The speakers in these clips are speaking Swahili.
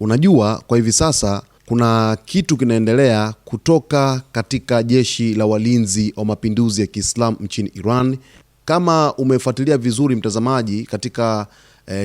Unajua, kwa hivi sasa kuna kitu kinaendelea kutoka katika jeshi la walinzi wa mapinduzi ya Kiislamu nchini Iran. Kama umefuatilia vizuri mtazamaji, katika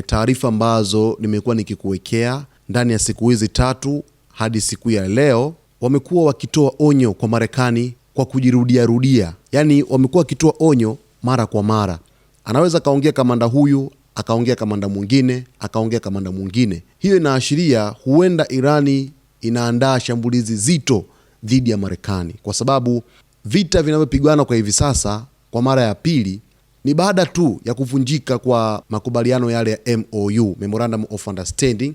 taarifa ambazo nimekuwa nikikuwekea ndani ya siku hizi 3 hadi siku ya leo, wamekuwa wakitoa onyo kwa Marekani kwa kujirudia. Yaani wamekuwa wakitoa onyo mara kwa mara. Anaweza kaongea kamanda huyu, akaongea kamanda mwingine, akaongea kamanda mwingine. Hiyo inaashiria huenda Irani inaandaa shambulizi zito dhidi ya Marekani, kwa sababu vita vinavyopigana kwa hivi sasa kwa mara ya pili ni baada tu ya kuvunjika kwa makubaliano yale ya MOU, Memorandum of Understanding,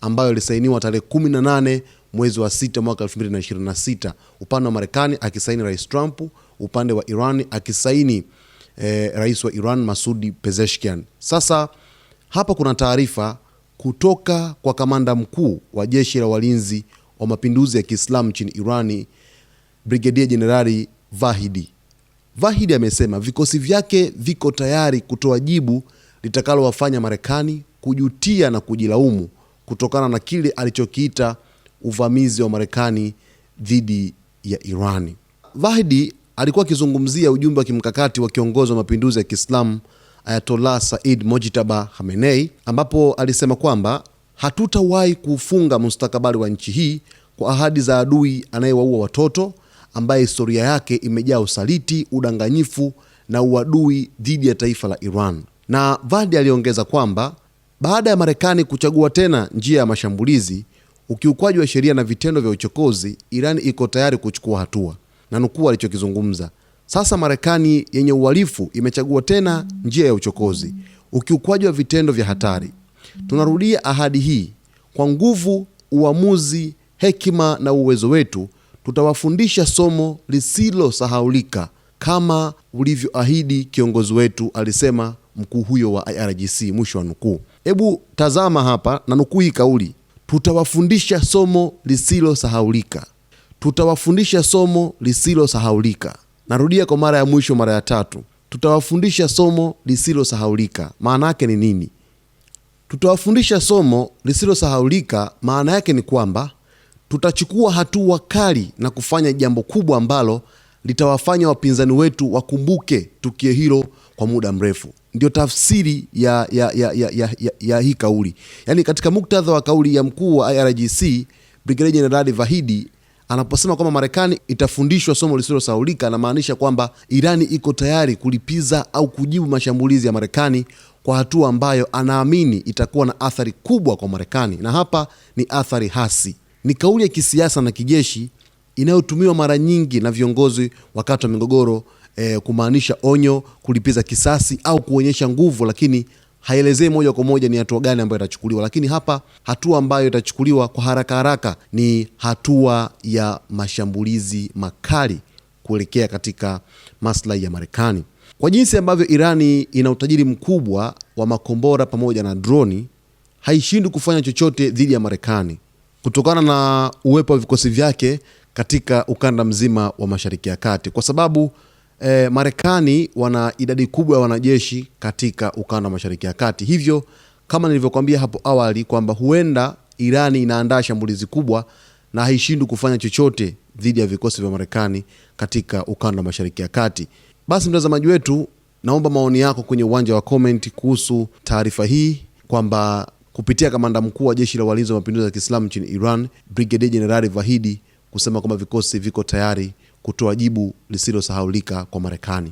ambayo ilisainiwa tarehe 18 mwezi wa 6 mwaka 2026. Upande wa Marekani akisaini Rais Trump, upande wa Iran akisaini Rais wa Iran Masoud Pezeshkian. Sasa hapa kuna taarifa kutoka kwa kamanda mkuu wa jeshi la walinzi wa mapinduzi ya Kiislamu nchini Irani, Brigadier Generali Vahidi. Vahidi amesema vikosi vyake viko tayari kutoa jibu litakalowafanya Marekani kujutia na kujilaumu kutokana na kile alichokiita uvamizi wa Marekani dhidi ya Irani. Vahidi alikuwa akizungumzia ujumbe wa kimkakati wa kiongozi wa mapinduzi ya Kiislamu Ayatollah Said Mojtaba Khamenei, ambapo alisema kwamba hatutawahi kufunga mustakabali wa nchi hii kwa ahadi za adui anayewaua watoto, ambaye historia yake imejaa usaliti, udanganyifu na uadui dhidi ya taifa la Iran. Na Vahidi aliongeza kwamba baada ya Marekani kuchagua tena njia ya mashambulizi, ukiukwaji wa sheria na vitendo vya uchokozi, Iran iko tayari kuchukua hatua. Na nukuu alichokizungumza: sasa Marekani yenye uhalifu imechagua tena njia ya uchokozi, ukiukwaji wa vitendo vya hatari. Tunarudia ahadi hii kwa nguvu, uamuzi, hekima na uwezo wetu. Tutawafundisha somo lisilosahaulika kama ulivyoahidi kiongozi wetu, alisema mkuu huyo wa IRGC. Mwisho wa nukuu. Hebu tazama hapa na nukuu hii kauli: tutawafundisha somo lisilosahaulika. Tutawafundisha somo lisilosahaulika. Narudia kwa mara ya mwisho, mara ya 3. Tutawafundisha somo lisilosahaulika. Maana yake ni nini? Tutawafundisha somo lisilosahaulika maana yake ni kwamba tutachukua hatua kali na kufanya jambo kubwa ambalo litawafanya wapinzani wetu wakumbuke tukio hilo kwa muda mrefu. Ndio tafsiri ya hii kauli. Yaani katika muktadha wa kauli ya mkuu wa IRGC Brigadier General Vahidi anaposema kwamba Marekani itafundishwa somo lisilosahaulika, anamaanisha kwamba Irani iko tayari kulipiza au kujibu mashambulizi ya Marekani kwa hatua ambayo anaamini itakuwa na athari kubwa kwa Marekani, na hapa ni athari hasi. Ni kauli ya kisiasa na kijeshi inayotumiwa mara nyingi na viongozi wakati wa migogoro, kumaanisha onyo, kulipiza kisasi au kuonyesha nguvu, lakini haielezei moja kwa moja ni hatua gani ambayo itachukuliwa. Lakini hapa hatua ambayo itachukuliwa kwa haraka ni hatua ya mashambulizi makali kuelekea katika maslahi ya Marekani. Kwa jinsi ambavyo Irani ina utajiri mkubwa wa makombora pamoja na droni, haishindi kufanya chochote dhidi ya Marekani kutokana na uwepo wa vikosi vyake katika ukanda mzima wa Mashariki ya Kati, kwa sababu Marekani wana idadi kubwa ya wanajeshi katika ukanda wa Mashariki ya Kati. Hivyo kama nilivyokuambia hapo awali kwamba huenda Irani inaandaa shambulizi kubwa na haishindi kufanya chochote dhidi ya vikosi vya Marekani katika ukanda wa Mashariki ya Kati. Basi mtazamaji wetu, naomba maoni yako kwenye uwanja wa comment kuhusu taarifa hii, kwamba kupitia kamanda mkuu wa jeshi la walinzi wa mapinduzi ya Kiislamu nchini Iran Brigadier General Vahidi kusema kwamba vikosi viko tayari kutoa jibu lisilosahaulika kwa Marekani.